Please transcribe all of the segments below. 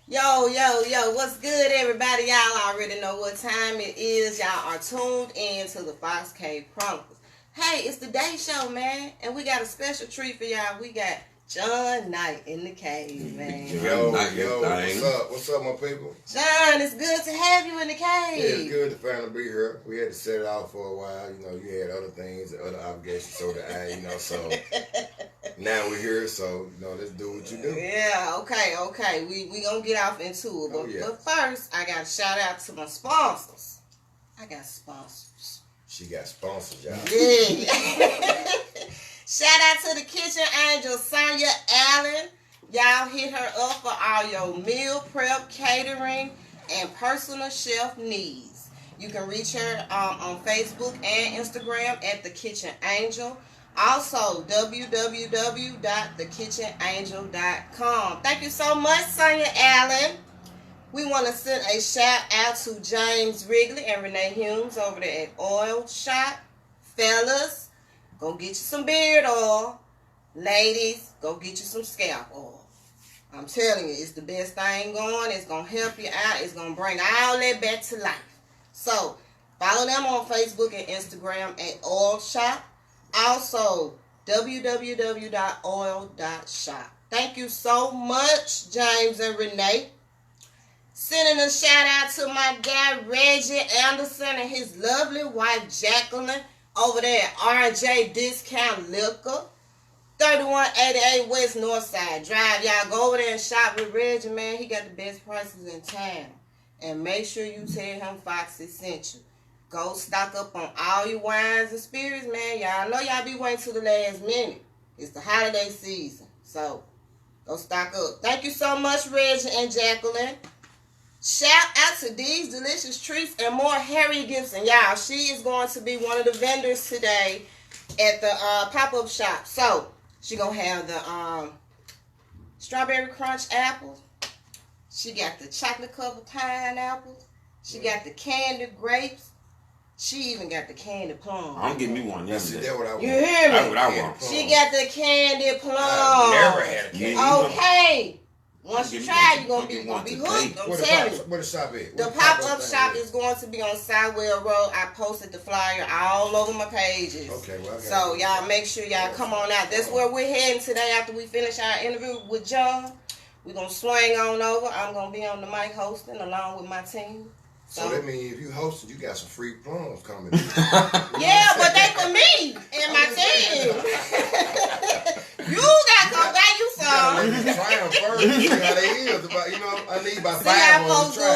Yo, what's good, everybody? Y'all already know what time it is. Y'all are tuned in to the Fox Cave Chronicles. Hey, it's the day show, man, and we got a special treat for y'all. We got John Knight in the cave, man. Yo, what's up, my people? John, it's good to have you in the cave. Yeah, it's good to finally be here. We had to set it out for a while. You know, you had other things, other obligations, so did I, so now we're here, so, let's do what you do. Yeah, okay. We gonna get off into it. But first, I got to shout out to my sponsors. I got sponsors. She got sponsors, y'all. Yeah. Shout out to the Kitchen Angel, Sonia Allen. Y'all hit her up for all your meal prep, catering, and personal chef needs. You can reach her on Facebook and Instagram at The Kitchen Angel. Also, www.thekitchenangel.com. Thank you so much, Sonia Allen. We want to send a shout out to James Wrigley and Renee Humes over there at Oil Shop. Fellas, go get you some beard oil. Ladies, go get you some scalp oil. I'm telling you, it's the best thing going. It's going to help you out. It's going to bring all that back to life. So, follow them on Facebook and Instagram at Oil Shop. Also, www.oil.shop. Thank you so much, James and Renee. Sending a shout out to my guy, Reggie Anderson, and his lovely wife, Jacqueline, over there at RJ Discount Liquor, 3188 West Northside Drive. Y'all go over there and shop with Reggie, man. He got the best prices in town. And make sure you tell him Foxy sent you. Go stock up on all your wines and spirits, man. Y'all know y'all be waiting till the last minute. It's the holiday season. So, go stock up. Thank you so much, Reggie and Jacqueline. Shout out to These Delicious Treats and more, Harriet Gibson. Y'all, she is going to be one of the vendors today at the pop-up shop. So, she going to have the strawberry crunch apples. She got the chocolate covered pineapples. She got the candied grapes. She even got the candied plum. I'm getting me one. That's what I want. You hear me? That's what I want. She got the candied plum. I never had a candy. Okay. Once you try, you're going to be hooked. I'm telling you. Where the shop at? The pop-up shop is going to be on Southwell Road. I posted the flyer all over my pages. Okay, well, so y'all make sure y'all come on out. That's where we're heading today after we finish our interview with John. We're going to swing on over. I'm going to be on the mic hosting along with my team. So that means if you hosting, you got some free plums coming. Yeah, but they for me and my team. You got to go buy you some. Try them first. See how they is. I need about 5 of them to try.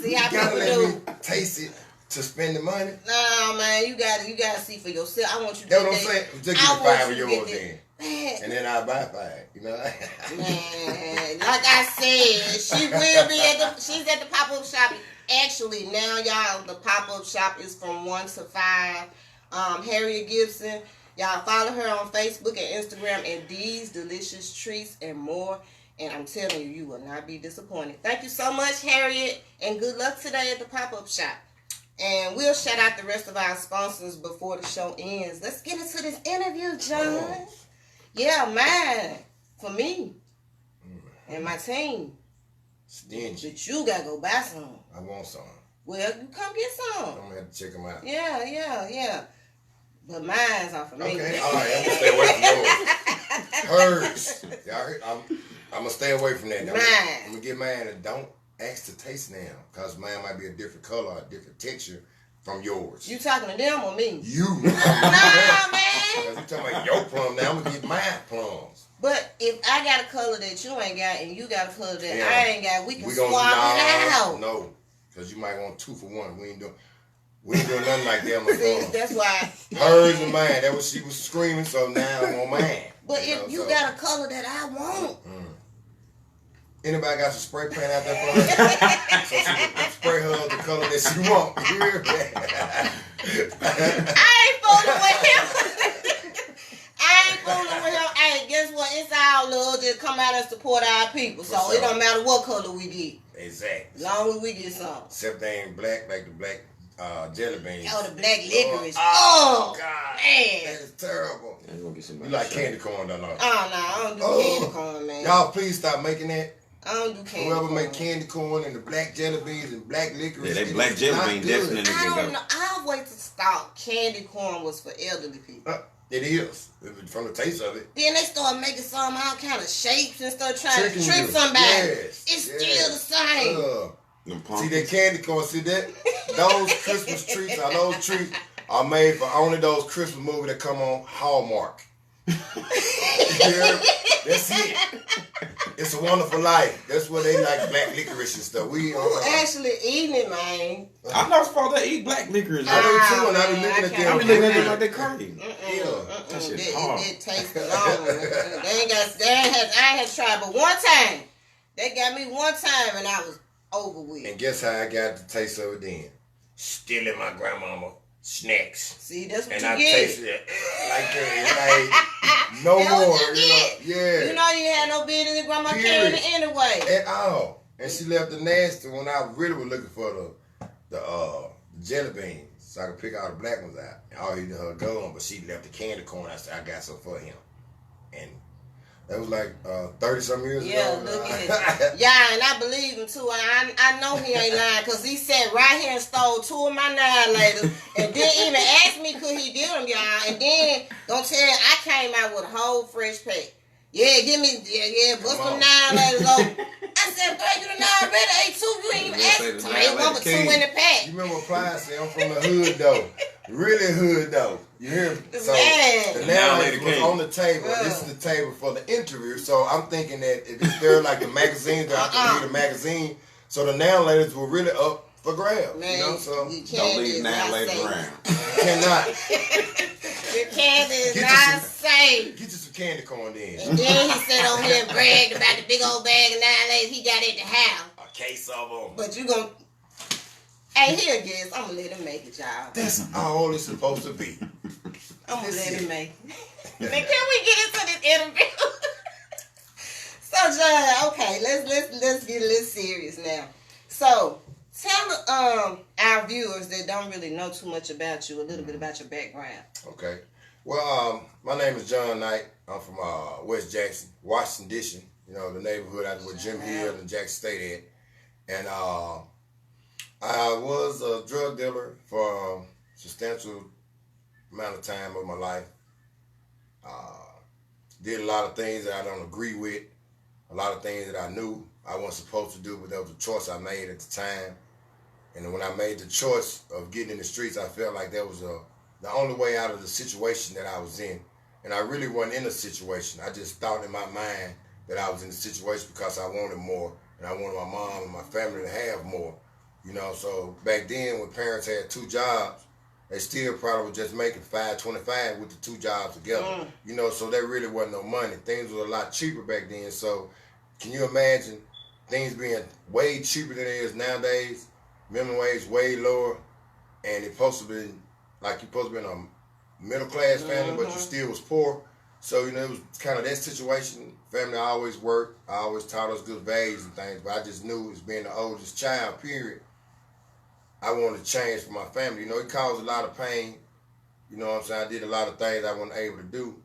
See how you gotta people let me taste it to spend the money. No, man, you gotta see for yourself. I want you to That's what I'm saying. Just give me 5 of yours then. Man. And then I'll buy 5. Man, like I said, she's at the pop-up shop. Actually, now, y'all, the pop-up shop is from 1 to 5. Harriet Gibson. Y'all follow her on Facebook and Instagram and These Delicious Treats and more. And I'm telling you, you will not be disappointed. Thank you so much, Harriet. And good luck today at the pop-up shop. And we'll shout out the rest of our sponsors before the show ends. Let's get into this interview, John. Yeah, mine. For me. And my team. Stingy. But you gotta go buy some. I want some. Well, you come get some. I'm gonna have to check them out. Yeah. But mine's off of me. Okay, all right. I'm gonna stay away from yours. Hers. Y'all heard? I'm gonna stay away from that. I'm gonna get mine and don't ask to taste now, cause mine might be a different color, a different texture from yours. You talking to them or me? You. Nah, man. Cause you talking about your plum now. I'm gonna get my plums. But if I got a color that you ain't got and you got a color that I ain't got, we can swap it out. No, because you might want 2 for 1. We ain't doing nothing like that on the phone. That's why. Hers and mine. That was she was screaming, so now I'm on mine. But if you got a color that I want. Anybody got some spray paint out there for her? So she can spray her the color that she want. You hear me? I ain't fooling with him. Hey, guess what? It's our love to come out and support our people. So it don't matter what color we get. Exactly. As long as we get some. Except they ain't black like the black jelly beans. Oh, the black licorice. Oh, God. Man. That is terrible. Gonna get you like candy corn, don't know? Oh, no, I don't do candy corn, man. Y'all, please stop making that. I don't do candy Whoever corn. make candy corn and the black jelly beans and black licorice. Yeah, that black jelly bean definitely I can don't go. know. I always thought candy corn was for elderly people. It is from the taste of it. Then they start making some all kind of shapes and stuff trying to trick you. somebody. Yes, It's still the same. See that candy corn? See that? Those Christmas treats are those treats are made for only those Christmas movies that come on Hallmark. Yeah, that's it. It's a Wonderful Life. That's what they like, black licorice and stuff. We actually eating it, man. I'm not supposed to eat black licorice. I do too, and I be looking at them. I be looking at them like they crazy. Yeah. That shit hard. It tastes long. I had tried, but one time they got me one time, and I was over with. And guess how I got the taste of it then? Stealing my grandmama snacks. See, that's what And you I get. tasted it like that. Like, no That's more. what you get. Yeah. You know you had no business in grandma Period. carrying it anyway. At all. And she left the nasty when I really was looking for the jelly beans. So I could pick all the black ones out. And all he did her gum, but she left the candy corn. I said, I got some for him. And that was like 30-some years Yeah, ago. look at it. Yeah, and I believe him too. I know he ain't lying because he sat right here and stole 2 of my 9-laters and didn't even ask me could he get them, y'all. And then don't tell I came out with a whole fresh pack. Yeah, give me bust them 9-laters over. I said, bro, you done already ate 2. You ain't even asked to make 1 or 2 in the pack. You remember what Plies said? I'm from the hood though. Really hood though. You hear me? So Man. the now lady was on the table. This is the table for the interview. So I'm thinking that if it's there like the magazines, I can read a magazine. So the now ladies were really up for grabs. Man, you know, so Don't leave now ladies around. you cannot. Your candy is Get you not some- safe. Get you some candy corn then. And then he sat on here and bragged about the big old bag of 9-laters he got at the house. A case of them. But you gon' hey, here, guys. I'm gonna let him make it, y'all. That's all it's supposed to be. I'm gonna That's let him it. make it. Now, can we get into this interview? So, John, okay, let's get a little serious now. So, tell our viewers that don't really know too much about you a little bit about your background. Okay. Well, my name is John Knight. I'm from West Jackson, Washington, D.C. You know, the neighborhood out where Jim Hill and Jackson State at. And I was a drug dealer for a substantial amount of time of my life. Did a lot of things that I don't agree with. A lot of things that I knew I wasn't supposed to do, but that was a choice I made at the time. And when I made the choice of getting in the streets, I felt like that was the only way out of the situation that I was in. And I really wasn't in a situation. I just thought in my mind that I was in the situation because I wanted more. And I wanted my mom and my family to have more. You know, so back then when parents had 2 jobs, they still probably were just making $5.25 with the 2 jobs together. You know, so there really wasn't no money. Things were a lot cheaper back then. So can you imagine things being way cheaper than it is nowadays? Minimum wage way lower, and it's supposed to be like you're supposed to be in a middle class family, but you still was poor. So you know it was kind of that situation. Family always worked. I always taught us good values and things, but I just knew as being the oldest child, period, I wanted to change for my family. You know, it caused a lot of pain. You know what I'm saying? I did a lot of things I wasn't able to do,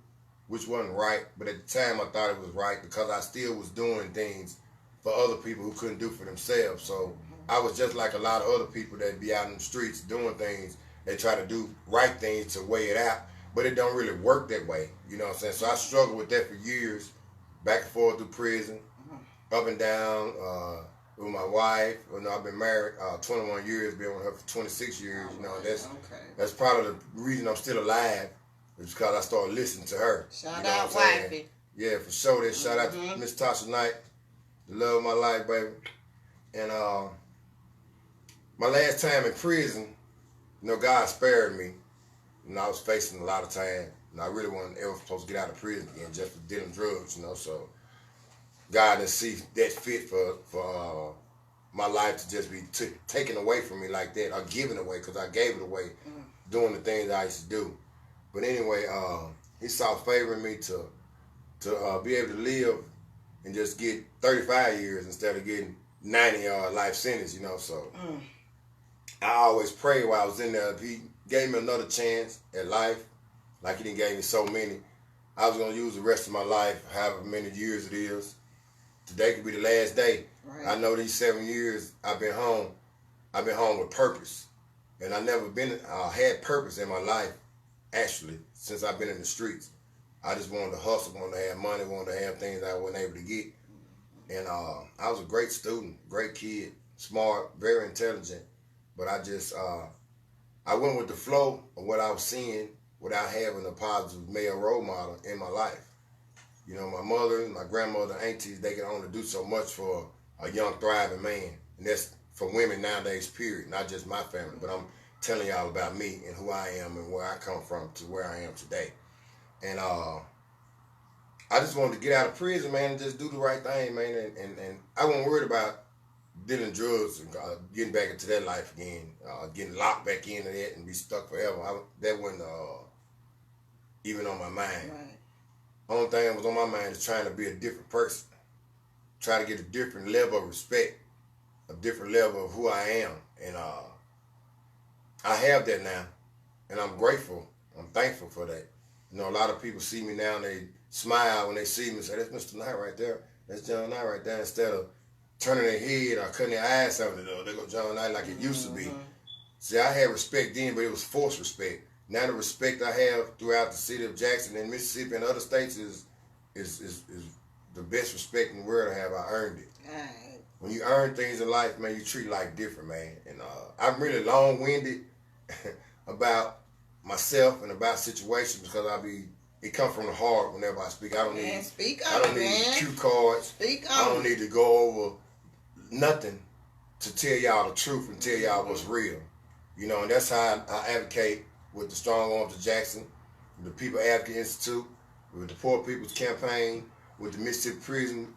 which wasn't right. But at the time, I thought it was right because I still was doing things for other people who couldn't do for themselves. So I was just like a lot of other people that be out in the streets doing things. They try to do right things to weigh it out, but it don't really work that way. You know what I'm saying? So I struggled with that for years, back and forth through prison, up and down with my wife. You know, I've been married 21 years, been with her for 26 years. You know, that's probably the reason I'm still alive. Is because I started listening to her. Shout out, wifey. Yeah, for sure. That shout out to Miss Tasha Knight, the love of my life, baby. And my last time in prison, you know, God spared me. You know, I was facing a lot of time. And I really wasn't ever supposed to get out of prison again just for dealing drugs, you know. So God didn't see that fit for my life to just be taken away from me like that or given away, because I gave it away doing the things I used to do. But anyway, he saw favor in me to be able to live and just get 35 years instead of getting 90 life sentence, you know. So I always prayed while I was in there, if he gave me another chance at life, like he didn't give me so many, I was going to use the rest of my life, however many years it is, Today could be the last day. Right. I know these 7 years I've been home with purpose. And I never had purpose in my life, actually, since I've been in the streets. I just wanted to hustle, wanted to have money, wanted to have things I wasn't able to get. And I was a great student, great kid, smart, very intelligent. But I just, I went with the flow of what I was seeing without having a positive male role model in my life. You know, my mother, my grandmother, aunties, they can only do so much for a young, thriving man. And that's for women nowadays, period, not just my family. But I'm telling y'all about me and who I am and where I come from to where I am today. And I just wanted to get out of prison, man, and just do the right thing, man. And I wasn't worried about dealing drugs and getting back into that life again, getting locked back into that and be stuck forever. That wasn't even on my mind. Right. Only thing that was on my mind is trying to be a different person, try to get a different level of respect, a different level of who I am. And I have that now, and I'm grateful. I'm thankful for that. You know, a lot of people see me now and they smile when they see me and say, that's Mr. Knight right there. That's John Knight right there. Instead of turning their head or cutting their eyes out, they go John Knight like it used to be. See, I had respect then, but it was forced respect. Now the respect I have throughout the city of Jackson and Mississippi and other states is the best respect in the world I have. I earned it. Right. When you earn things in life, man, you treat life different, man. And I'm really long-winded about myself and about situations because it comes from the heart whenever I speak. I don't need cue cards. Speak on. I don't need to go over nothing to tell y'all the truth and tell y'all what's real. You know, and that's how I advocate with the Strong Arms of Jackson, with the People Advocate Institute, with the Poor People's Campaign, with the Mississippi Prison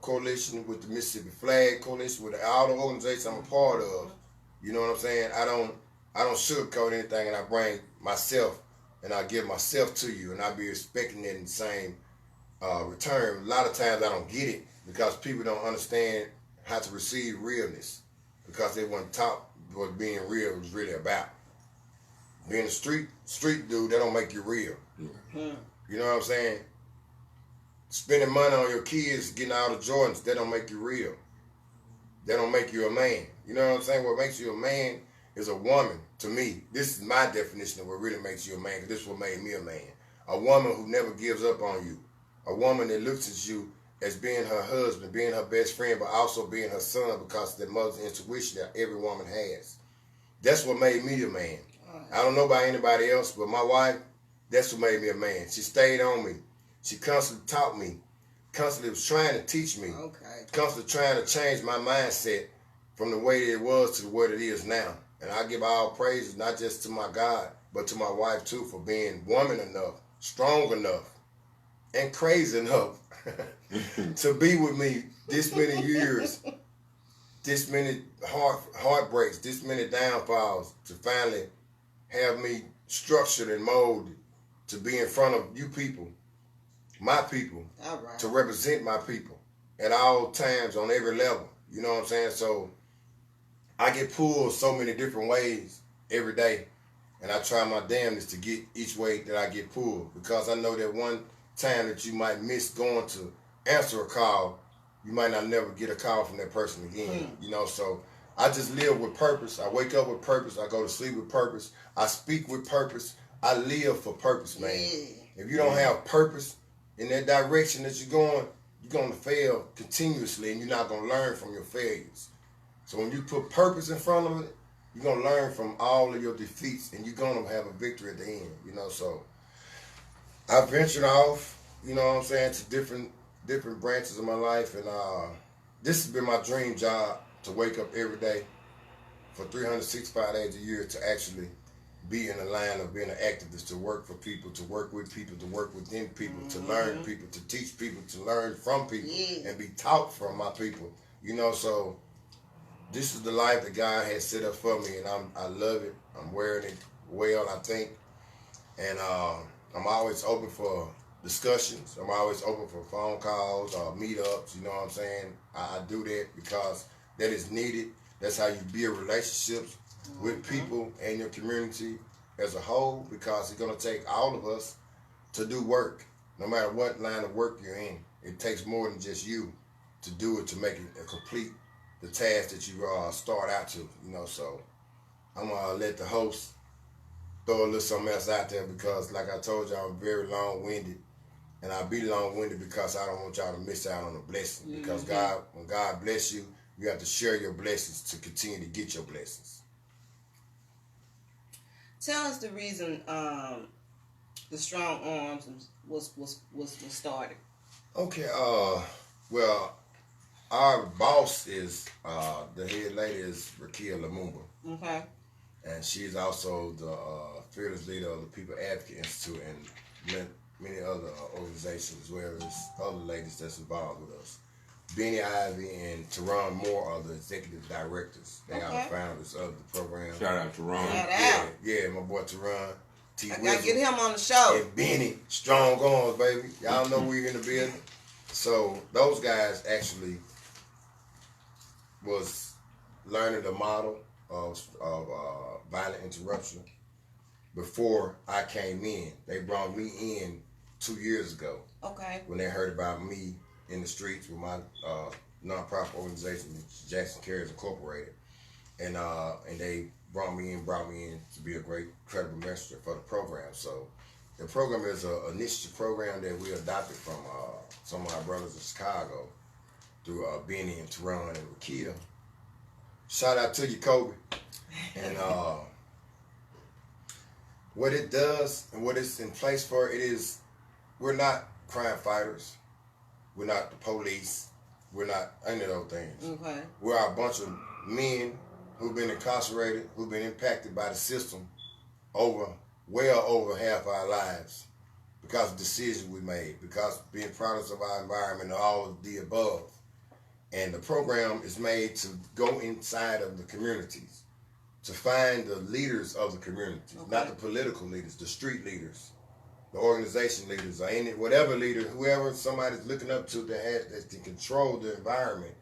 Coalition, with the Mississippi Flag Coalition, with all the organizations I'm a part of. You know what I'm saying? I don't sugarcoat anything, and I bring myself and I give myself to you, and I be expecting it in the same return. A lot of times I don't get it because people don't understand how to receive realness because they weren't taught what being real was really about. Being a street dude, that don't make you real. Mm-hmm. You know what I'm saying? Spending money on your kids, getting all the Jordans, that don't make you real. That don't make you a man. You know what I'm saying? What makes you a man is a woman, to me. This is my definition of what really makes you a man, because this is what made me a man. A woman who never gives up on you. A woman that looks at you as being her husband, being her best friend, but also being her son because of the mother's intuition that every woman has. That's what made me a man. I don't know about anybody else, but my wife, that's what made me a man. She stayed on me. She constantly taught me, constantly was trying to teach me, constantly trying to change my mindset from the way that it was to what it is now. And I give all praises, not just to my God, but to my wife too, for being woman enough, strong enough, and crazy enough to be with me this many years, this many heartbreaks, this many downfalls, to finally have me structured and molded to be in front of you people, my people, to represent my people at all times on every level. You know what I'm saying? So I get pulled so many different ways every day, and I try my damnedest to get each way that I get pulled, because I know that one time that you might miss going to answer a call, you might not never get a call from that person again. You know, so I just live with purpose. I wake up with purpose. I go to sleep with purpose. I speak with purpose. I live for purpose, man. If you don't have purpose in that direction that you're going to fail continuously, and you're not going to learn from your failures. So when you put purpose in front of it, you're going to learn from all of your defeats, and you're going to have a victory at the end, you know. So I ventured off, you know what I'm saying, to different branches of my life, and this has been my dream job, to wake up every day for 365 days a year to actually be in the line of being an activist, to work for people, to work with people, to work within people, to learn people, to teach people, to learn from people, and be taught from my people. You know, so this is the life that God has set up for me, and I love it. I'm wearing it well, I think. And I'm always open for discussions. I'm always open for phone calls or meetups, you know what I'm saying? I do that because that is needed. That's how you build relationships with people and your community as a whole, because it's going to take all of us to do work, no matter what line of work you're in. It takes more than just you. to do it, to make it complete the task that you start out to. So I'm gonna let the host throw a little something else out there, because like I told y'all, I'm very long-winded, and I'll be long-winded because I don't want y'all to miss out on the blessing. Because when God bless you, you have to share your blessings to continue to get your blessings. Tell us the reason the Strong Arms was started. Okay. Well, our boss is the head lady is Rakia Lumumba. Okay. And she's also the fearless leader of the People Advocate Institute and many other organizations, as well as other ladies that's involved with us. Benny Ivy and Teron Moore are the executive directors. They are the founders of the program. Shout out to Ron. Yeah, my boy Teron. I gotta get him on the show. And Benny, Strong Arms, baby. Y'all know we're in the building. So those guys actually was learning the model of violent interruption before I came in. They brought me in 2 years ago. Okay. When they heard about me in the streets with my nonprofit organization, Jackson Carriers Incorporated, and they brought me in to be a great credible messenger for the program. So the program is an initiative program that we adopted from some of our brothers in Chicago through Benny and Teron and Rakia. Shout out to you, Kobe. And what it does and what it's in place for, it is, we're not crime fighters. We're not the police. We're not any of those things. Okay. We're a bunch of men who've been incarcerated, who've been impacted by the system well over half our lives because of decisions we made, because of being products of our environment and all of the above. And the program is made to go inside of the communities, to find the leaders of the communities, not the political leaders, the street leaders, the organization leaders, or any whatever leader, whoever somebody's looking up to that can control the environment,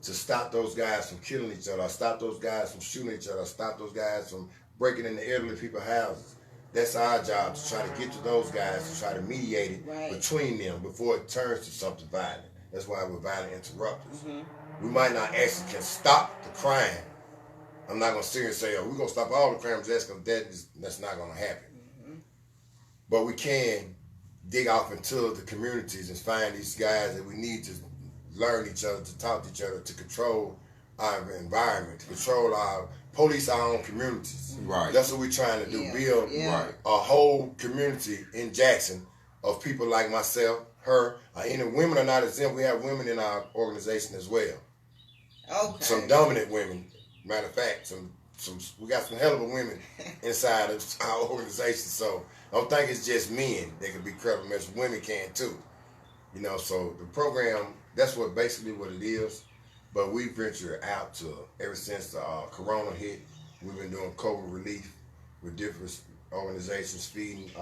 to stop those guys from killing each other, or stop those guys from shooting each other, or stop those guys from breaking into elderly people's houses. That's our job, to try to get to those guys, to try to mediate it between them before it turns to something violent. That's why we're violent interrupters. We might not actually can stop the crime. I'm not going to sit here and say, we're going to stop all the crimes, that's not going to happen. But we can dig off into the communities and find these guys that we need to learn each other, to talk to each other, to control our environment, to control police our own communities. Right. That's what we're trying to do, build a whole community in Jackson of people like myself, her, any women are not exempt. We have women in our organization as well. Okay. Some dominant women. Matter of fact, we got some hell of a women inside of our organization. So I don't think it's just men that can be credible messengers. Women can too. So the program, that's basically what it is. But we venture out to, ever since the corona hit, we've been doing COVID relief with different organizations, feeding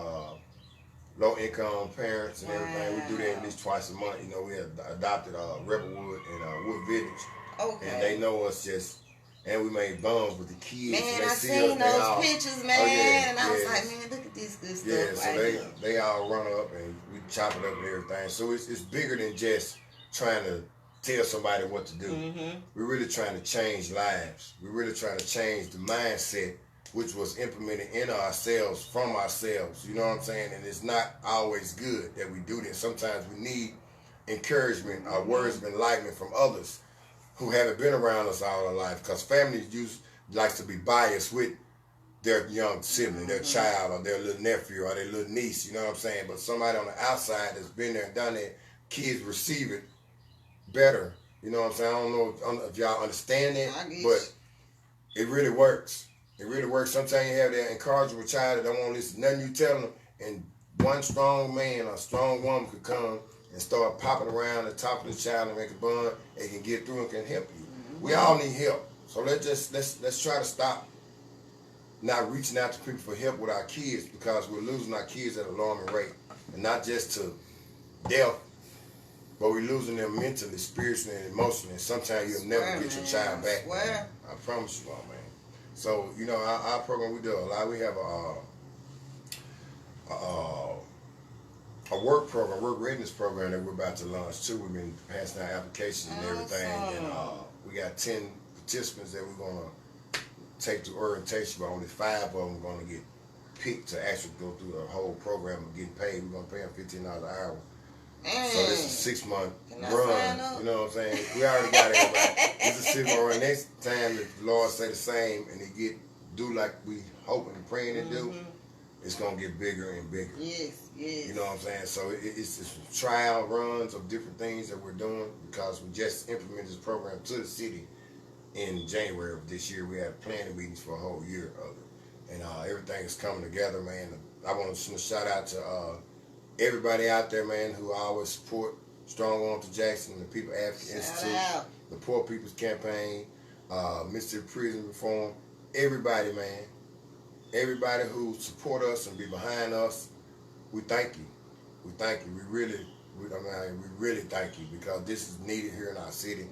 low-income parents and everything. We do that at least twice a month. We have adopted Rebelwood and Wood Village. Okay. And they know us and we made buns with the kids. Man, I seen those pictures, man. And I was like, man, look at this good stuff. Yeah, so they all run up and we chop it up and everything. So it's bigger than just trying to tell somebody what to do. We're really trying to change lives. We're really trying to change the mindset which was implemented in ourselves, from ourselves. You know what I'm saying? And it's not always good that we do this. Sometimes we need encouragement or words of enlightenment from others who haven't been around us all our life, because families likes to be biased with their young sibling, their child, or their little nephew, or their little niece, you know what I'm saying? But somebody on the outside that's been there and done it, kids receive it better. You know what I'm saying? I don't know if y'all understand that, but it really works. It really works. Sometimes you have that incorrigible child that don't want to listen to nothing you tell them, and one strong man or strong woman could come and start popping around the top of the child and make a bond and can get through and can help you. We all need help. So let's try to stop not reaching out to people for help with our kids, because we're losing our kids at an alarming rate. And not just to death, but we're losing them mentally, spiritually, and emotionally. And sometimes you'll never get your child back. Man. I promise you all, man. So, our program, we do a lot. We have a work readiness program that we're about to launch too. We've been passing out applications and everything, and we got 10 participants that we're gonna take to orientation, but only 5 of them are gonna get picked to actually go through the whole program and get paid. We're gonna pay them $15 an hour. So this is a 6-month run. You know what I'm saying? We already got everybody. This is a 6-month run. Next time, if the Lord say the same and it do like we hoping and praying to do, it's gonna get bigger and bigger. Yes, yes. You know what I'm saying? So it's trial runs of different things that we're doing because we just implemented this program to the city in January of this year. We had planning meetings for a whole year of it, and everything is coming together, man. I want to shout out to everybody out there, man, who always support Strong Arms of Jackson, the People Advocate Institute, the Poor People's Campaign, Mississippi Prison Reform, everybody, man. Everybody who support us and be behind us, we thank you. We thank you. We really thank you because this is needed here in our city.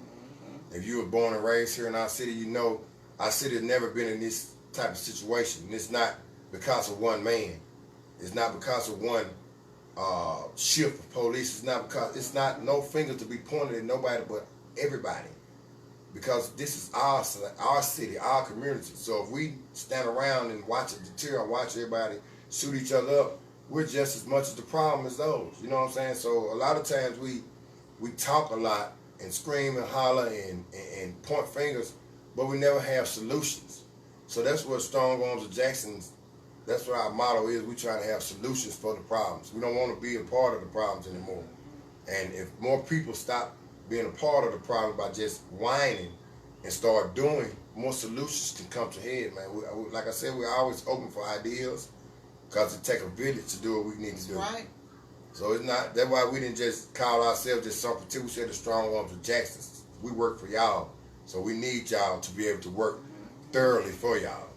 If you were born and raised here in our city, you know our city has never been in this type of situation. And it's not because of one man. It's not because of one shift of police. It's not no finger to be pointed at nobody but everybody. Because this is our city, our community. So if we stand around and watch it deter, watch everybody shoot each other up, we're just as much as the problem as those. You know what I'm saying? So a lot of times we talk a lot and scream and holler and point fingers, but we never have solutions. So that's what Strong Arms of Jackson's, that's what our motto is. We try to have solutions for the problems. We don't want to be a part of the problems anymore. And if more people stop being a part of the problem by just whining and start doing, more solutions can come to head, man. Like I said, we're always open for ideas because it takes a village to do what we need to do. Right. So it's not, that's why we didn't just call ourselves just something too. We said the Strong Arms of Jackson. We work for y'all. So we need y'all to be able to work thoroughly for y'all.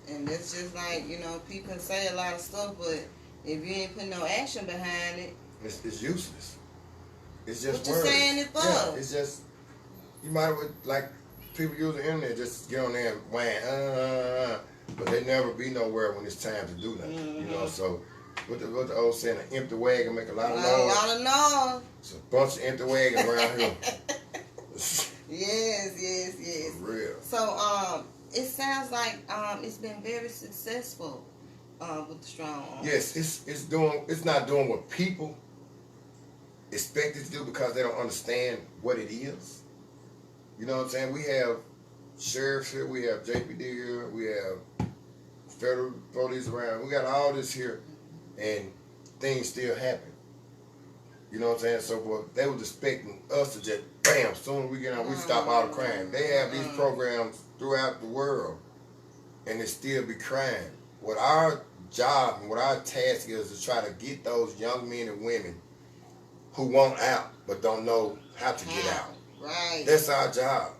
And it's just like, you know, people can say a lot of stuff, but if you ain't putting no action behind it, it's useless. It's just what you saying it for? Yeah, it's just, you might have, like, people use the internet just get on there and whine, but they never be nowhere when it's time to do nothing. You know, so what the old saying, an empty wagon make a lot of noise. A lot of noise. It's a bunch of empty wagons around here. Yes. For real. So, it sounds like it's been very successful with the Strong Arms. Yes, it's not doing what people expect it to do because they don't understand what it is. You know what I'm saying? We have sheriffs here, we have JPD here, we have federal police around. We got all this here, and things still happen. You know what I'm saying? So, but they was expecting us to just, bam, soon as we get out, we stop all the crime. They have these programs throughout the world, and it still be crime. What our job and what our task is to try to get those young men and women who want out but don't know how to get out. Right. That's our job.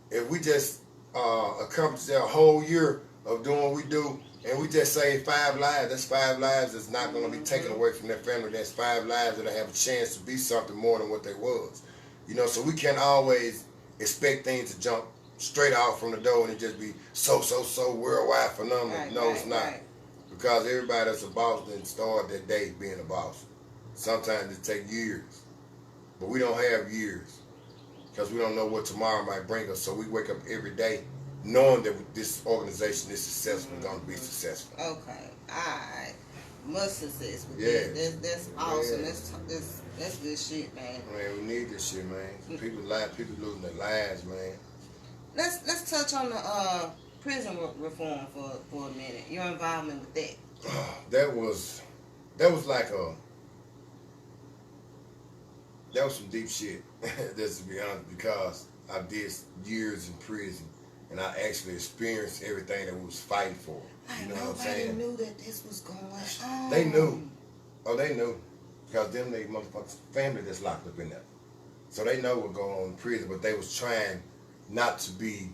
If we just accomplish a whole year of doing what we do, and we just save 5 lives, that's 5 lives that's not going to be taken away from their family. That's 5 lives that have a chance to be something more than what they was. You know, so we can't always expect things to jump straight out from the door and it just be so worldwide phenomenal. No, it's not. Right. Because everybody that's a boss didn't start that day being a boss. Sometimes it takes years. But we don't have years because we don't know what tomorrow might bring us. So we wake up every day knowing that this organization is successful and going to be successful. Okay. All right. Much success with this. That's awesome. Yeah. That's good shit, man. Man, we need this shit, man. People losing their lives, man. Let's touch on the prison reform for a minute. Your involvement with that. That was some deep shit. Just to be honest, because I did years in prison and I actually experienced everything that we was fighting for. You know what I'm saying? Nobody knew that this was going on. They knew. Oh, they knew. Because them they motherfuckers family that's locked up in there. So they know what's going on in prison, but they was trying not to be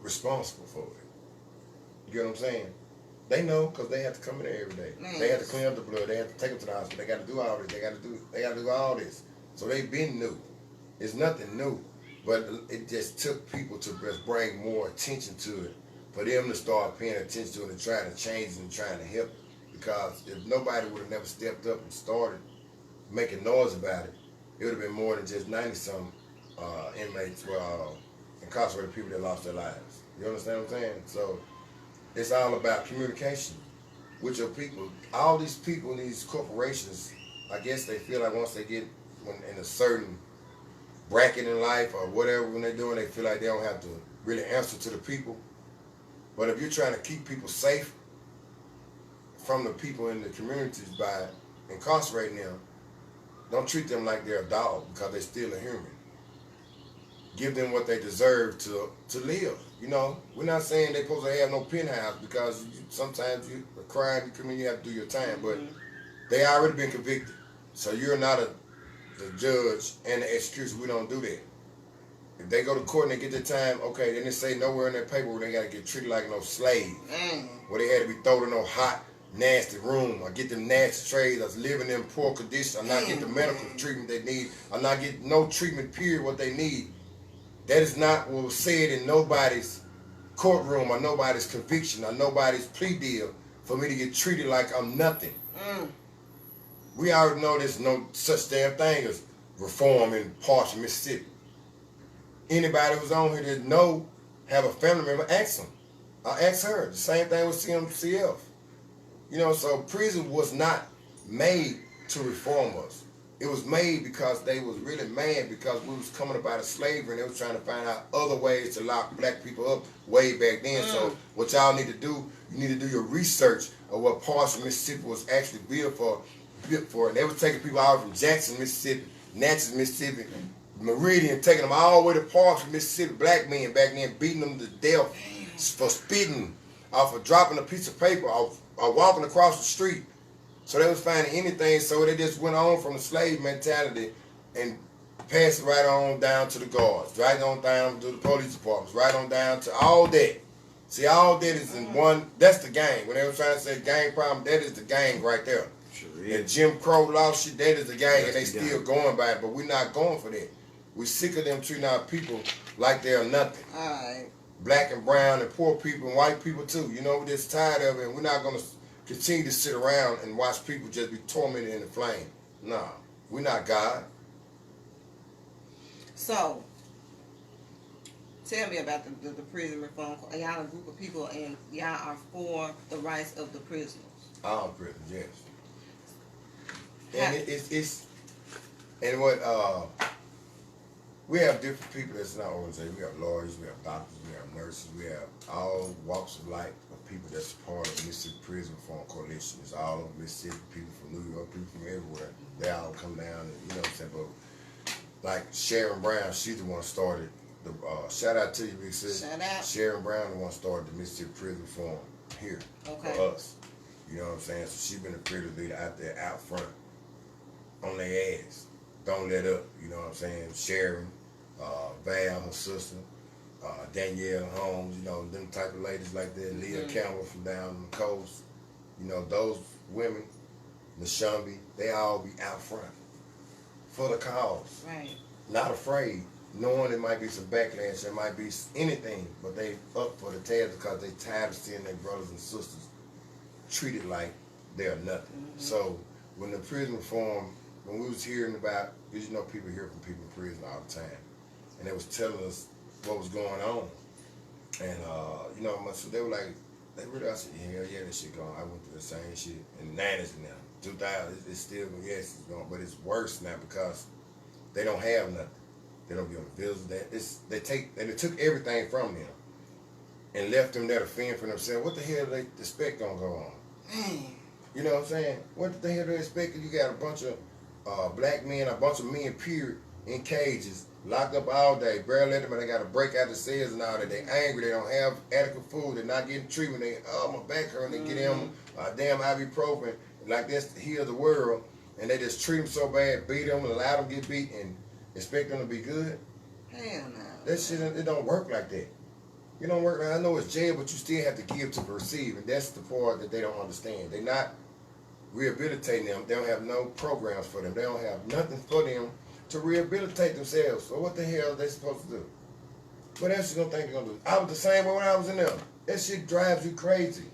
responsible for it. You get what I'm saying? They know because they have to come in there every day. Nice. They have to clean up the blood. They have to take them to the hospital. They got to do all this. They got to do all this. So they been new. It's nothing new, but it just took people to just bring more attention to it for them to start paying attention to it and trying to change it and trying to help. Because if nobody would have never stepped up and started making noise about it, it would have been more than just 90-some inmates, incarcerated people that lost their lives. You understand what I'm saying? So it's all about communication with your people. All these people in these corporations, I guess they feel like once they get in a certain bracket in life or whatever, when they're doing, they feel like they don't have to really answer to the people. But if you're trying to keep people safe from the people in the communities by incarcerating them, don't treat them like they're a dog because they're still a human. Give them what they deserve to live. You know, we're not saying they're supposed to have no penthouse because sometimes a crime you commit, you have to do your time, but they already been convicted. So you're not the judge and the executioner. We don't do that. If they go to court and they get their time, okay, then they say nowhere in their paperwork they got to get treated like no slave. Where they had to be thrown in no hot, nasty room, or get them nasty trades, or living in poor condition, or not get the medical treatment they need, or not get no treatment period what they need. That is not what was said in nobody's courtroom or nobody's conviction or nobody's plea deal for me to get treated like I'm nothing. We already know there's no such damn thing as reform in parts of Mississippi. Anybody who's on here that know, have a family member, ask them. I ask her. The same thing with CMCF. You know, so prison was not made to reform us. It was made because they was really mad because we was coming up out of slavery and they was trying to find out other ways to lock black people up way back then. So what y'all need to do, you need to do your research of what parts of Mississippi was actually built for. And they was taking people out from Jackson, Mississippi, Natchez, Mississippi, Meridian, taking them all the way to parts of Mississippi, black men back then, beating them to death for spitting off of dropping a piece of paper or walking across the street. So they was finding anything, so they just went on from the slave mentality and passed it right on down to the guards, right on down to the police departments, right on down to all that. See, all that is in one, that's the gang. When they were trying to say gang problem, that is the gang right there. Sure is. And Jim Crow law shit, that is the gang, and they still going by it, but we're not going for that. We're sick of them treating our people like they're nothing. All right. Black and brown and poor people and white people too. You know, we're just tired of it, and we're not going to continue to sit around and watch people just be tormented in the flame. Nah, we're not God. So, tell me about the prison reform. Y'all a group of people and y'all are for the rights of the prisoners. All prisoners, yes. And it's and what we have different people that's in our organization. We have lawyers, we have doctors, we have nurses, we have all walks of life of people that's part of the Mississippi Prison Reform Coalition. It's all over Mississippi, people from New York, people from everywhere. They all come down and, you know what I'm saying, but like Sharon Brown, she's the one started the, shout out to you, big sis. Shout out. Sharon Brown the one started the Mississippi Prison Reform here for us. You know what I'm saying? So she's been a prison leader out there, out front, on their ass. Don't let up, you know what I'm saying? Sharon, Val, her sister, Danielle Holmes, you know, them type of ladies like that, Leah Campbell from down the coast, you know, those women, Nashambi, they all be out front for the cause. Right. Not afraid, knowing there might be some backlash, there might be anything, but they up for the task because they tired of seeing their brothers and sisters treated like they're nothing. So when the prison reform, when we was hearing about, because you know people hear from people in prison all the time, and they was telling us what was going on, and you know, so they were like, they really, I said, yeah, that shit going. I went through the same shit in the 90s now, 2000. It's still, yes, it's going, but it's worse now because they don't have nothing. They don't give them bills. They took everything from them and left them there to fend for themselves. What the hell do they expect gonna go on? You know what I'm saying? What the hell do they expect? You got a bunch of black men, a bunch of men, period, in cages, locked up all day, barely let them, and they got to break out the cells and all that. They angry, they don't have adequate food, they're not getting treatment. They, my back hurt, and they get them damn ibuprofen, like that's to heal the world, and they just treat them so bad, beat them, and allow them to get beat, and expect them to be good. Hell no. That shit, it don't work like that. It don't work. I know it's jail, but you still have to give to receive, and that's the part that they don't understand. They're not rehabilitating them. They don't have no programs for them. They don't have nothing for them to rehabilitate themselves. So what the hell are they supposed to do? What else you gonna think you're gonna do? I was the same way when I was in there. That shit drives you crazy.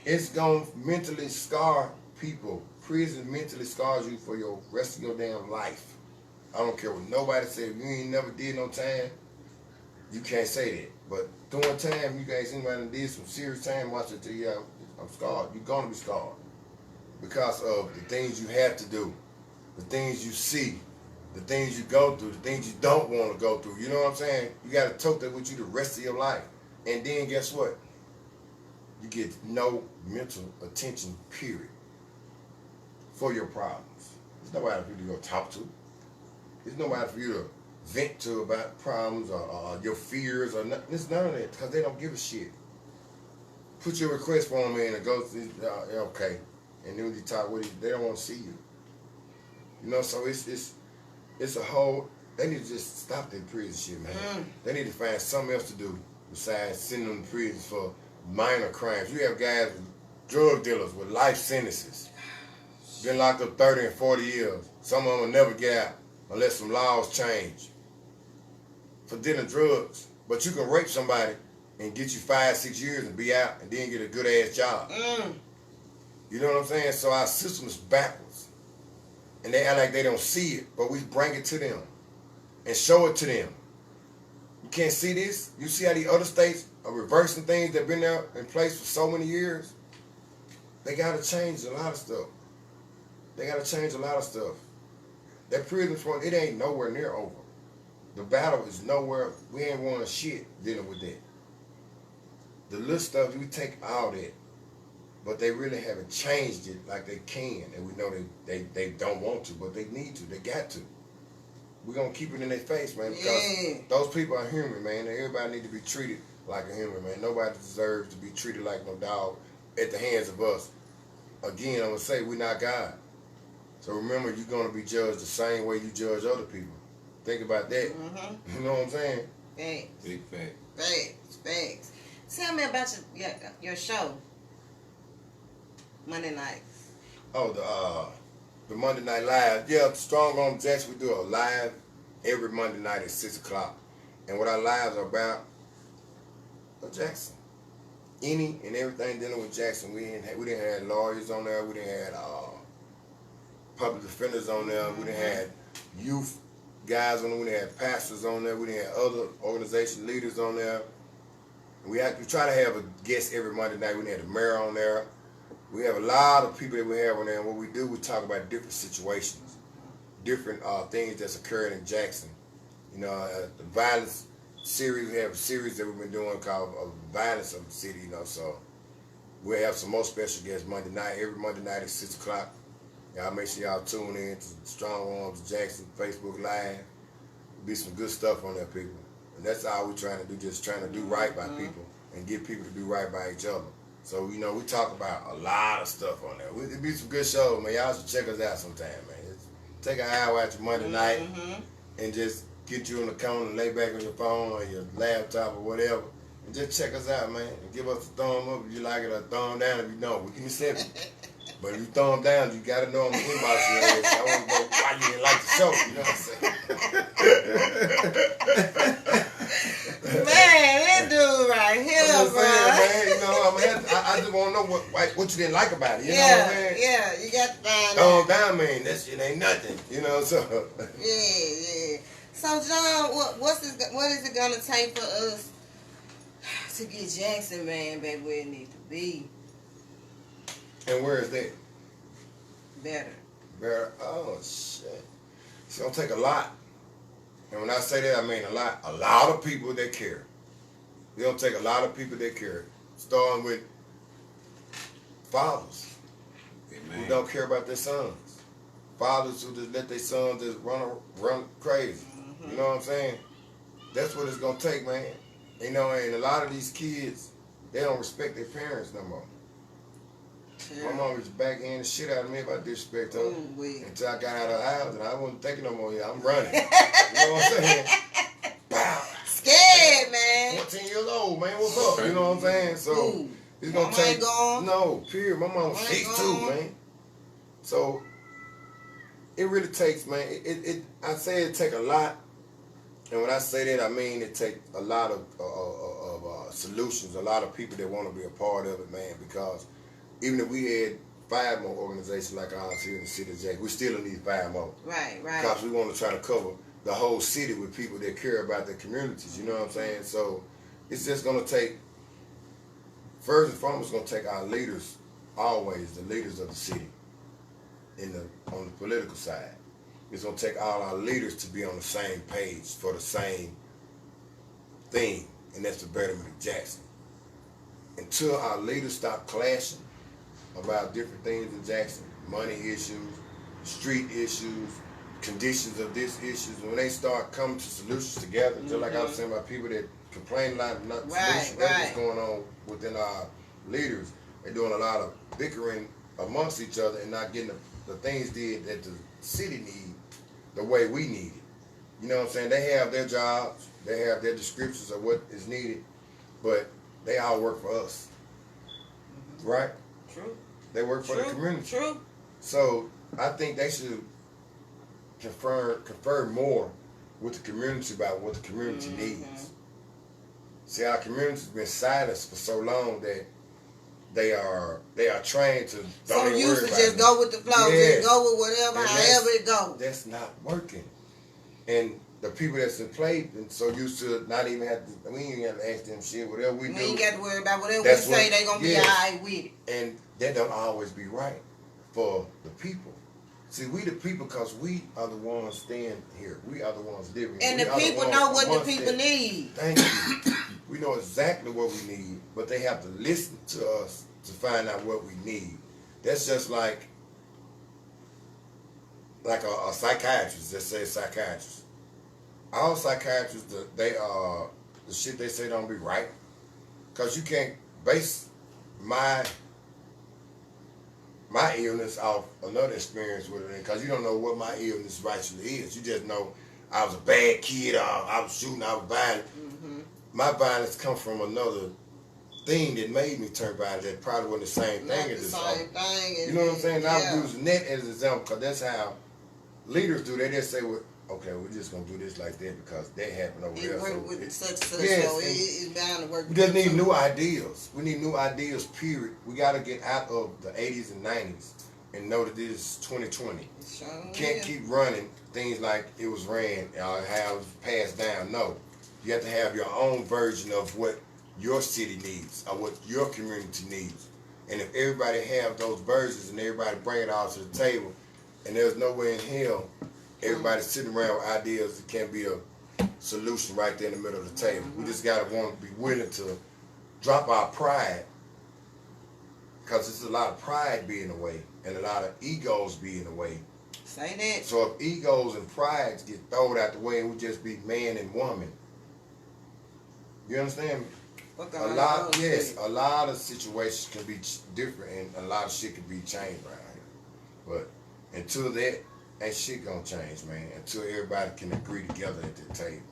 It's gonna mentally scar people. Prison mentally scars you for your rest of your damn life. I don't care what nobody say. If you ain't never did no time, you can't say that. But during time, you guys anybody that did some serious time, watch it till you I'm scarred. You're gonna be scarred. Because of the things you have to do, the things you see, the things you go through, the things you don't want to go through. You know what I'm saying? You gotta tote that with you the rest of your life. And then guess what? You get no mental attention, period, for your problems. There's nobody for you to go talk to. There's nobody for you to vent to about problems or your fears or nothing. There's none of that because they don't give a shit. Put your request form in and go through, okay. And then when you talk with you, they don't want to see you. You know, so it's a whole, they need to just stop that prison shit, man. They need to find something else to do besides sending them to prison for minor crimes. You have guys, drug dealers with life sentences. Been locked up 30 and 40 years. Some of them will never get out unless some laws change for dealing drugs. But you can rape somebody and get you 5-6 years and be out and then get a good ass job. You know what I'm saying? So our system is backwards. And they act like they don't see it, but we bring it to them and show it to them. You can't see this? You see how the other states are reversing things that have been there in place for so many years? They got to change a lot of stuff. They got to change a lot of stuff. That prison front, it ain't nowhere near over. The battle is nowhere. We ain't won shit dealing with that. The little stuff, we take all that. But they really haven't changed it like they can. And we know they don't want to, but they need to. They got to. We're going to keep it in their face, man, because those people are human, man. And everybody need to be treated like a human, man. Nobody deserves to be treated like no dog at the hands of us. Again, I'm going to say, we're not God. So remember, you're going to be judged the same way you judge other people. Think about that. You know what I'm saying? Thanks. Big fact. Thanks. Tell me about your show. Monday nights. Oh, the Monday Night Live. Yeah, Strong Arm Jackson, we do a live every Monday night at 6 o'clock. And what our lives are about, Jackson. Any and everything dealing with Jackson. We didn't have lawyers on there. We didn't have public defenders on there. We didn't have youth guys on there. We didn't have pastors on there. We didn't have other organization leaders on there. We try to have a guest every Monday night. We didn't have the mayor on there. We have a lot of people that we have on there, and what we do, we talk about different situations, different things that's occurring in Jackson. You know, the violence series, we have a series that we've been doing called Violence of the City, you know, so we'll have some more special guests Monday night, every Monday night at 6 o'clock. Y'all make sure y'all tune in to Strong Arms Jackson Facebook Live. There'll be some good stuff on there, people. And that's all we're trying to do, just trying to do right by people and get people to do right by each other. So, you know, we talk about a lot of stuff on there. It'll be some good shows, man. Y'all should check us out sometime, man. Just take an hour out your Monday night and just get you in the corner and lay back on your phone or your laptop or whatever and just check us out, man. And give us a thumb up if you like it or a thumb down if you don't. We can accept it. But if you thumb down, you got to know I'm going to inbox your ass. I want to know why you didn't like the show. You know what I'm saying? Man, that dude right here, bro. Man, you know, I just want to know what you didn't like about it. You know what I'm saying? Yeah, you got to find out. Down, man. That shit ain't nothing. You know, so. Yeah. So, John, what is it going to take for us to get Jackson, man, baby, where it needs to be? And where is that? Better. Oh, shit. It's going to take a lot. And when I say that, I mean a lot. A lot of people that care. It's going to take a lot of people that care. Starting with fathers who don't care about their sons. Fathers who just let their sons just run crazy. You know what I'm saying? That's what it's going to take, man. You know, and a lot of these kids, they don't respect their parents no more. Yeah. My mom was backhand the shit out of me if I disrespect her. Until I got out of the house and I wasn't thinking no more. I'm running. You know what I'm saying? Pow. Scared, man. 14 years old, man. What's up? You know what I'm saying? So it's gonna take. No, period. My mom was 6'2", man. So it really takes, man. I say it take a lot And when I say that, I mean it takes a lot of solutions, a lot of people that want to be a part of it, man. Because even if we had 5 more organizations like ours here in the city of Jackson, we still need 5 more. Right. Because we want to try to cover the whole city with people that care about their communities. You know what I'm saying? So it's just going to take, first and foremost, it's going to take our leaders, always the leaders of the city, on the political side. It's going to take all our leaders to be on the same page for the same thing, and that's the betterment of Jackson. Until our leaders stop clashing about different things in Jackson, money issues, street issues, conditions of this issues, when they start coming to solutions together, just like I was saying about people that complain a lot, not solutions, that's what's going on within our leaders. They're doing a lot of bickering amongst each other and not getting the things did that the city needs the way we need it. You know what I'm saying? They have their jobs, they have their descriptions of what is needed, but they all work for us. Right? True. They work for the community. True. So I think they should confer more with the community about what the community needs. See, our community's been silenced for so long that they are trained to so used to just go with the flow, just go with whatever, and however it goes. That's not working. And the people that's in play and so used to not even have to, we ain't even have to ask them shit, whatever we do. We ain't got to worry about whatever we say, they gonna be all right with it. And that don't always be right for the people. See, we the people, because we are the ones staying here. We are the ones living. And the people know what the people need. Thank you. We know exactly what we need, but they have to listen to us to find out what we need. That's just like a psychiatrist. Let's say a psychiatrist. All psychiatrists, the shit they say don't be right, because you can't base my illness off another experience with it, because you don't know what my illness actually is. You just know I was a bad kid, I was shooting, I was violent. My violence comes from another thing that made me turn violent. That probably wasn't the same thing as this other. You know what I'm saying? I'm using that as an example, because that's how leaders do. They just say, well, okay, we're just going to do this like that because that happened over there. It worked with such, so it's bound to work. We just need new ideas. We need new ideas, period. We got to get out of the 80s and 90s and know that this is 2020. You can't keep running things like it was ran, how it was passed down. No. You have to have your own version of what your city needs or what your community needs. And if everybody have those versions and everybody bring it all to the table, and there's nowhere in hell everybody's sitting around with ideas that can't be a solution right there in the middle of the table. We just got to want to be willing to drop our pride, because there's a lot of pride being the way and a lot of egos being the way. Say that. So if egos and pride get thrown out the way and we just be man and woman, you understand? A lot of situations can be different and a lot of shit can be changed right here. But until that, ain't shit gonna change, man. Until everybody can agree together at the table.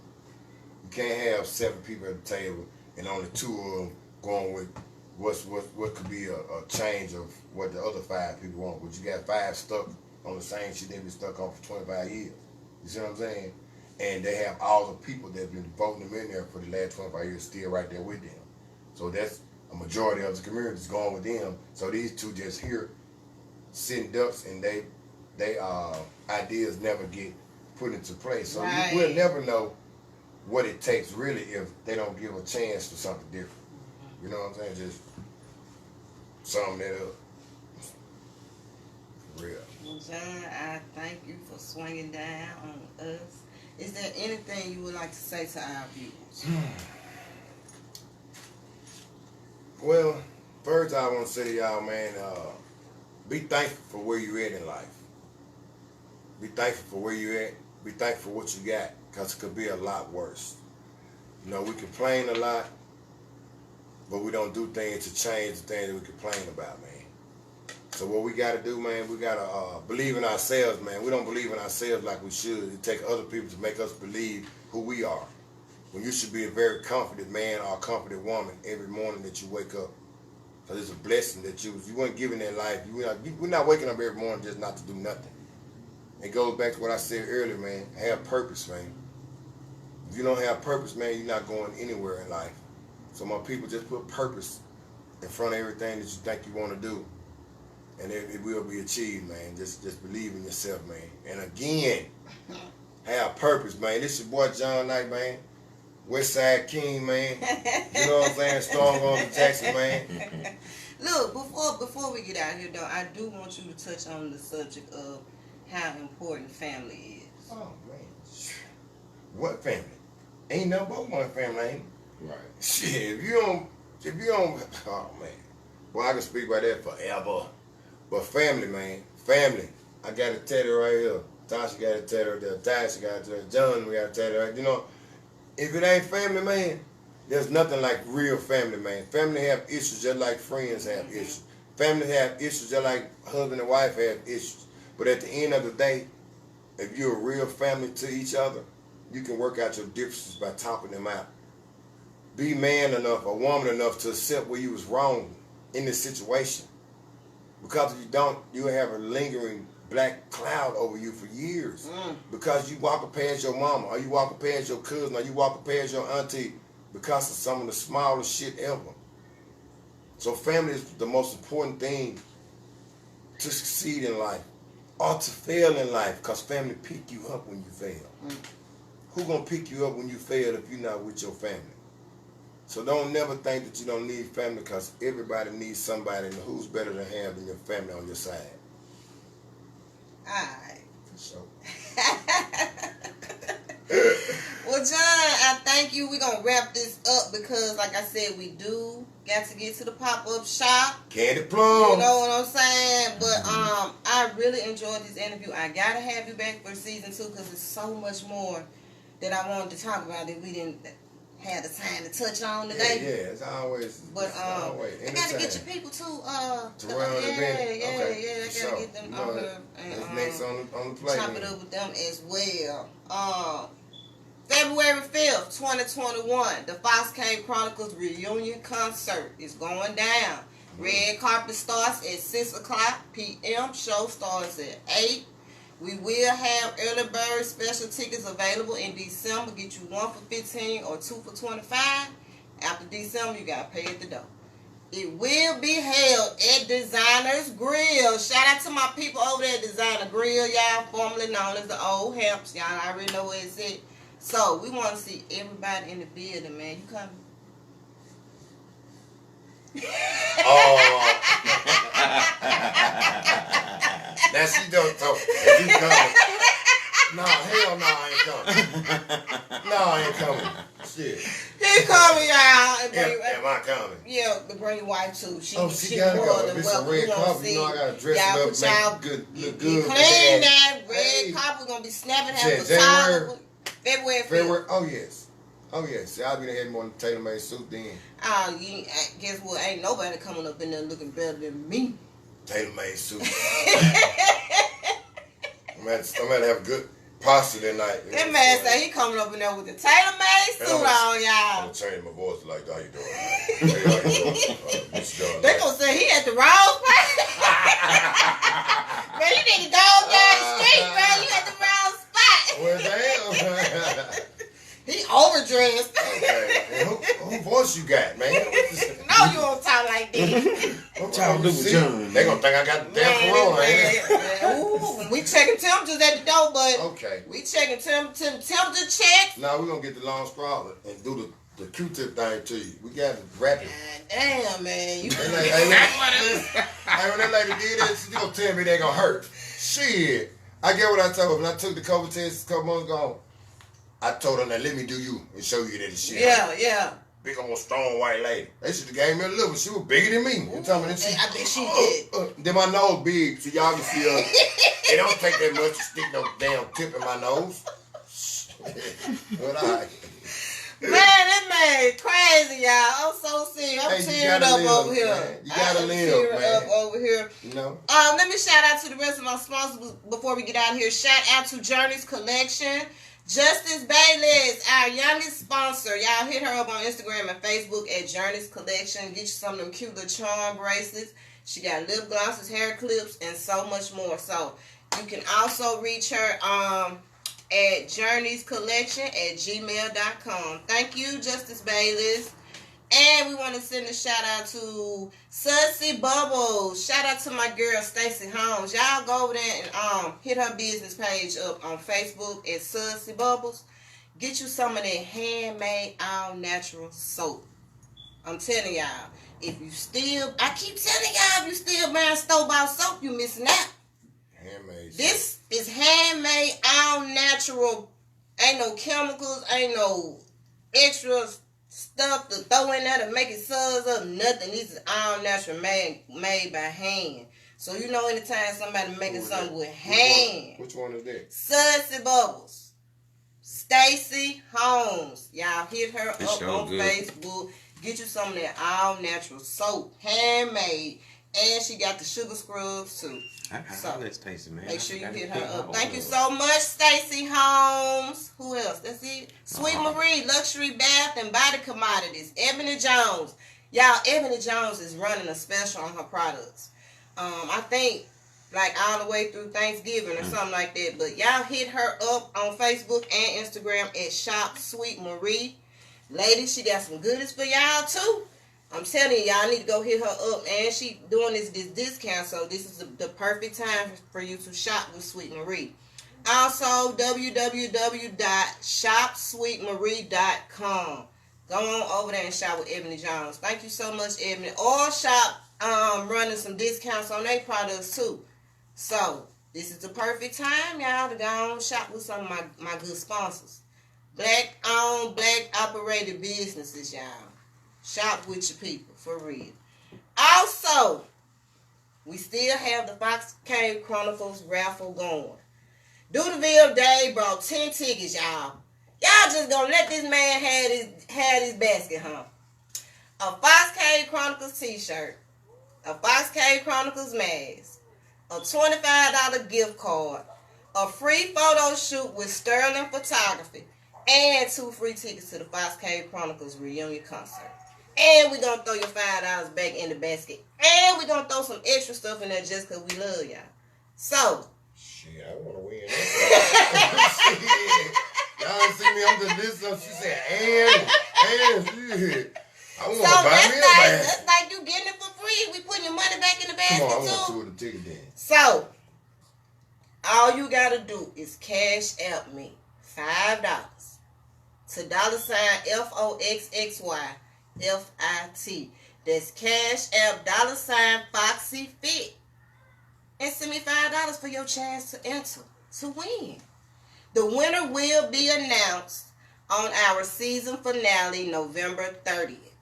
You can't have 7 people at the table and only 2 of them going with what could be a change of what the other 5 people want. But you got 5 stuck on the same shit they've been stuck on for 25 years. You see what I'm saying? And they have all the people that have been voting them in there for the last 25 years still right there with them. So that's a majority of the community is going with them. So these 2 just here sitting ducks, and they ideas never get put into place. So you will never know what it takes really if they don't give a chance for something different. You know what I'm saying? Just sum that up. For real. Well, John, I thank you for swinging down on us. Is there anything you would like to say to our viewers? Well, first I want to say to y'all, man, be thankful for where you're at in life. Be thankful for where you're at. Be thankful for what you got, because it could be a lot worse. You know, we complain a lot, but we don't do things to change the things that we complain about, man. So what we got to do, man, we got to believe in ourselves, man. We don't believe in ourselves like we should. It takes other people to make us believe who we are. When you should be a very confident man or a confident woman every morning that you wake up. So it's a blessing that you weren't given that life. We're not waking up every morning just not to do nothing. It goes back to what I said earlier, man. Have purpose, man. If you don't have purpose, man, you're not going anywhere in life. So my people, just put purpose in front of everything that you think you want to do, and it will be achieved, man. Just believe in yourself, man. And again, have purpose, man. This your boy John Knight, man. Westside King, man. You know what I'm saying? Strong on the Jackson, man. Look, before we get out here, though, I do want you to touch on the subject of how important family is. Oh, man. What family? Ain't nothing but one family, ain't it? Right. Shit, if you don't, oh, man. Well, I can speak about that forever. But family, man. Family. I got a tattoo right here. Tasha got a tattoo right there. Tasha got a tattoo. John, we got a tattoo right there. You know, if it ain't family, man, there's nothing like real family, man. Family have issues just like friends have issues. Family have issues just like husband and wife have issues. But at the end of the day, if you're a real family to each other, you can work out your differences by talking them out. Be man enough or woman enough to accept where you was wrong in this situation. Because if you don't, you'll have a lingering black cloud over you for years. Because you walking past your mama, or you walking past your cousin, or you walking past your auntie because of some of the smallest shit ever. So family is the most important thing to succeed in life or to fail in life, because family pick you up when you fail. Who gonna pick you up when you fail if you're not with your family? So don't never think that you don't need family, because everybody needs somebody, and who's better to have than your family on your side? Alright. For sure. Well, John, I thank you. We're going to wrap this up because, like I said, we do got to get to the pop-up shop. Candy plum. You know what I'm saying? But I really enjoyed this interview. I got to have you back for season 2 because there's so much more that I wanted to talk about that we didn't have the time to touch on today. Yeah, it's always. But I got to get your people too. To run the event. Yeah, I got to get them out here and next on the plate. Chop it up with them as well. February 5th, 2021, the Fox Cave Chronicles reunion concert is going down. Red carpet starts at 6 o'clock p.m. Show starts at 8. We will have early bird special tickets available in December. Get you 1 for $15 or 2 for $25. After December, you got to pay at the door. It will be held at Designers Grill. Shout out to my people over there at Designer Grill, y'all, formerly known as the Old Hamps. Y'all already know where it's at. So, we want to see everybody in the building, man. You coming? Now she don't talk. If you coming. No, hell no, I ain't coming. No, I ain't coming. Shit. He coming, y'all. Am I coming? Yeah, to bring your wife too. She gotta go. If it's a red carpet, you know I gotta dress it up, make it look good. Clean that red carpet. We're going to be snapping half the January. February. Oh, yes. See, I'll be the head more than tailor-made suit then. Guess what? Ain't nobody coming up in there looking better than me. Tailor-made suit. I'm going to have a good posture that night. That man said he coming up in there with the tailor-made suit on, y'all. I'm going to change my voice like, how you doing? Hey, how you doing? They going to say he at the wrong place. Man, you need to go down the street, man. You at the wrong spot. Well, damn. He overdressed. Okay. And who voice you got, man? No, you don't talk like that. What y'all do with John? They gonna think I got the damn corona, ain't it? We checking temperatures at the door, but okay. We checking temperature checks. Now we're gonna get the long straw and do the Q-tip thing to you. We got to wrap it. Damn, man. You when that lady did that, she gonna tell me they gonna hurt. Shit. I get what I told her. When I took the COVID test a couple months ago, I told her, now let me do you and show you that it's shit. Yeah. Big old strong white lady. They should have gave me a little, but she was bigger than me. You tell me that I bet she did. Then my nose big, so y'all can see her. It don't take that much to stick no damn tip in my nose. But man, that man crazy, y'all. I'm so serious. I'm tearing up over here. Man. You gotta live, man. Up over here. No. Let me shout out to the rest of my sponsors before we get out of here. Shout out to Journeys Collection. Justice Bailey is our youngest sponsor. Y'all hit her up on Instagram and Facebook at Journeys Collection. Get you some of them cute little charm bracelets. She got lip glosses, hair clips, and so much more. So you can also reach her at at journeyscollection@gmail.com. Thank you, Justice Bayless. And we want to send a shout out to Sussy Bubbles. Shout out to my girl Stacey Holmes. Y'all go over there and hit her business page up on Facebook at Sussy Bubbles. Get you some of that handmade all natural soap. I'm telling y'all, I keep telling y'all, if you still buying store-bought soap, you missing out. Handmade. This is handmade all natural. Ain't no chemicals, ain't no extra stuff to throw in there to make it suds up. Nothing. This is all natural, made by hand. So you know, anytime somebody making something with hand. Which one is that? Sussy Bubbles. Stacey Holmes. Y'all hit her up on Facebook. Get you some of that all natural soap, handmade, and she got the sugar scrubs too. So let's taste it, man. Make sure you hit her up. Thank you so much, Stacey Holmes. Who else? That's it. Sweet Marie, Luxury Bath and Body Commodities. Ebony Jones. Y'all, Ebony Jones is running a special on her products. I think like all the way through Thanksgiving or something like that. But y'all hit her up on Facebook and Instagram at Shop Sweet Marie. Ladies, she got some goodies for y'all too. I'm telling you, y'all need to go hit her up, and she doing this discount, so this is the perfect time for you to shop with Sweet Marie. Also, www.shopsweetmarie.com. Go on over there and shop with Ebony Jones. Thank you so much, Ebony. Or shop running some discounts on their products too. So this is the perfect time, y'all, to go on shop with some of my good sponsors. Black owned, black operated businesses, y'all. Shop with your people, for real. Also, we still have the Fox Cave Chronicles raffle going. Dudeville Dave brought 10 tickets, y'all. Y'all just gonna let this man have his basket, huh? A Fox Cave Chronicles t-shirt, a Fox Cave Chronicles mask, a $25 gift card, a free photo shoot with Sterling Photography, and 2 free tickets to the Fox Cave Chronicles reunion concert. And we're going to throw your $5 back in the basket. And we're going to throw some extra stuff in there just because we love y'all. So. Shit, I want to win. Shit. Y'all see me, I'm just listening. She said, and shit. I want to buy me a bag. That's like you getting it for free. We putting your money back in the basket, Come on, I too. want 2 of the ticket then. So, all you got to do is cash out me $5 to $FOXXY. FIT. That's Cash App $Foxy Fit. And send me $5 for your chance to enter, to win. The winner will be announced on our season finale November 30th.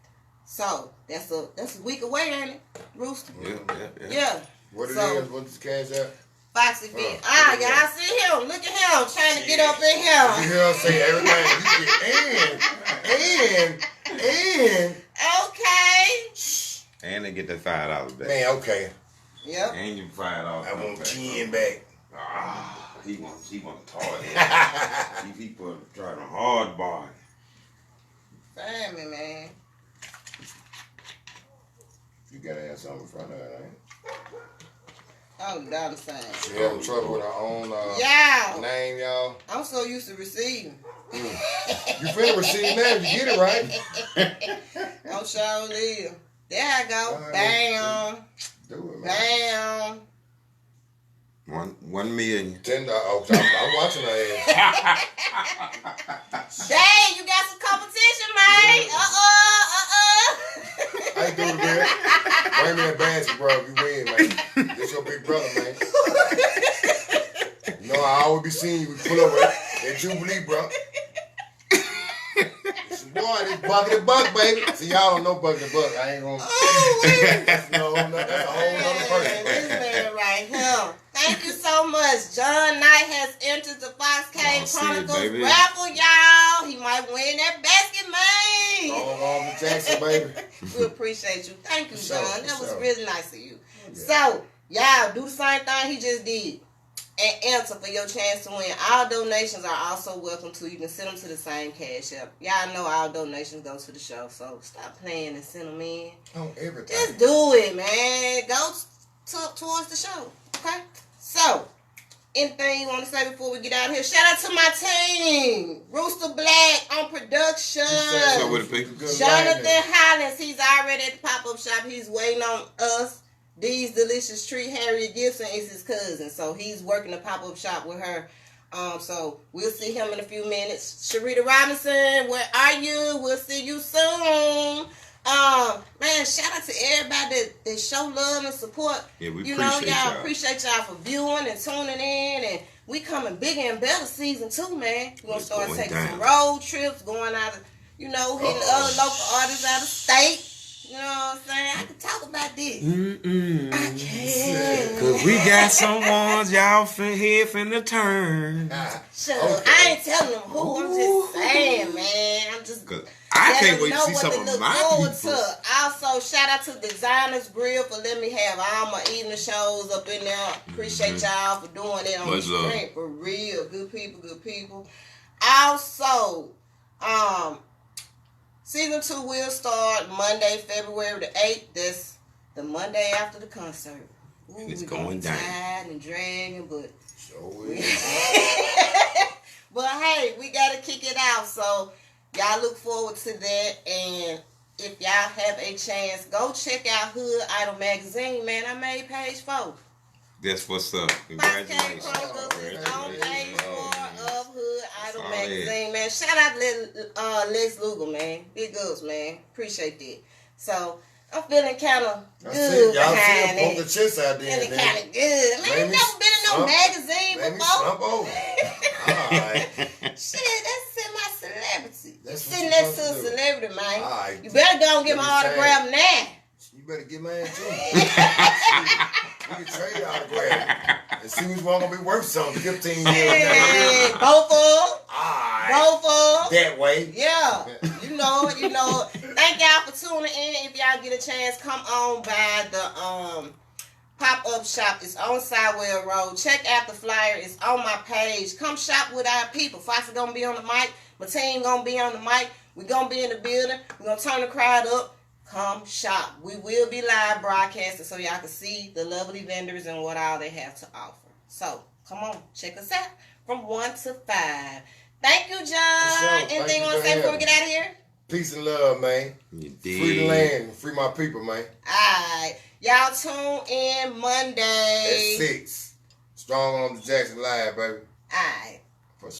So that's a week away, ain't it, Rooster? Yeah. What it is? What's the Cash App? Foxy Fit. Y'all see him. Look at him trying to get up in here. You hear her say everything. And okay. And they get that $5 back. Man, okay. Yep. And you $5. I want 10 back. He wants hard. he tried a hard bar. Family, man. You gotta have something in front of it, ain't Oh, dollar sign. She having trouble with her own name, y'all. I'm so used to receiving. You finna receive now if you get it right. I'm sure live. There I go. Bam. Do it, man. Bam. 1 million. $10. Oh, I'm watching her ass. Dang, you got some competition, man. Hey, dude, man. Bring me that basket, bro, if you win, man. This your big brother, man. You know, I always be seeing you. We pull up at Jubilee, bro. Boy, this Bucket Buck, baby. See, y'all don't know Bucket Buck. I ain't gonna. That's a whole other person. This man right here. Thank you so much. John Knight has entered the Fox Cave Chronicles raffle, y'all. He might win that basket, man. Oh, Jackson, baby. We appreciate you. Thank you, John. That was really nice of you. Yeah. So, y'all, do the same thing he just did. And enter for your chance to win. All donations are also welcome too. You can send them to the same Cash App. Y'all know all donations go to the show, so stop playing and send them in. Oh, everything. Just do it, man. Go towards the show. Okay? So, Anything you want to say before we get out of here? Shout out to my team. Rooster Black on production. So with the people. Jonathan Hollins, he's already at the pop-up shop. He's waiting on us. These Delicious Treat. Harriet Gibson is his cousin, so he's working the pop-up shop with her. So we'll see him in a few minutes. Sharita Robinson, where are you? We'll see you soon. Man, shout out to everybody that show love and support. Yeah, we appreciate y'all for viewing and tuning in, and we coming bigger and better season 2, man. We're gonna start taking some road trips, going out of, hitting other local artists out of state. You know what I'm saying? I can talk about this. I can. Cause we got some ones y'all finna turn. Shut up. I ain't telling them who. I'm just saying, man. I'm just. I can't wait to see some of my people. Also, shout out to Designers Grill for letting me have all my evening shows up in there. Appreciate y'all for doing it on the screen. For real. Good people. Also, Season 2 will start Monday, February the 8th. That's the Monday after the concert. Ooh, it's going down. Tired and dragging, but sure is. But hey, we gotta kick it out. So y'all look forward to that. And if y'all have a chance, go check out Hood Idol magazine. Man, I made page 4. That's what's up. Congratulations. On page 4 of Hood Idol magazine, man. Shout out to Lex Luger, man. Big ups, man. Appreciate that. So I'm feeling kind of good behind it. Y'all see the chest out there. Feeling kind of good. Man, you never been in no magazine before. Alright. Shit, that's semi-celebrity. That's sitting next to a celebrity, man. Right. You better go and get my autograph now. You better get mine too. We can trade autograph and see which one gonna be worth something. 15 years. Both of Alright. Both of That way. Yeah. You know. Thank y'all for tuning in. If y'all get a chance, come on by the pop-up shop. It's on Sidewell Road. Check out the flyer. It's on my page. Come shop with our people. Foxy gonna be on the mic. My team gonna be on the mic. We gonna be in the building. We gonna turn the crowd up. Come shop. We will be live broadcasting so y'all can see the lovely vendors and what all they have to offer. So, come on. Check us out from 1 to 5. Thank you, John. Sure. Anything you want to say before we get out of here? Peace and love, man. You did. Free the land. Free my people, man. Alright. Y'all tune in Monday. At 6. Strong on the Jackson Live, baby. Alright.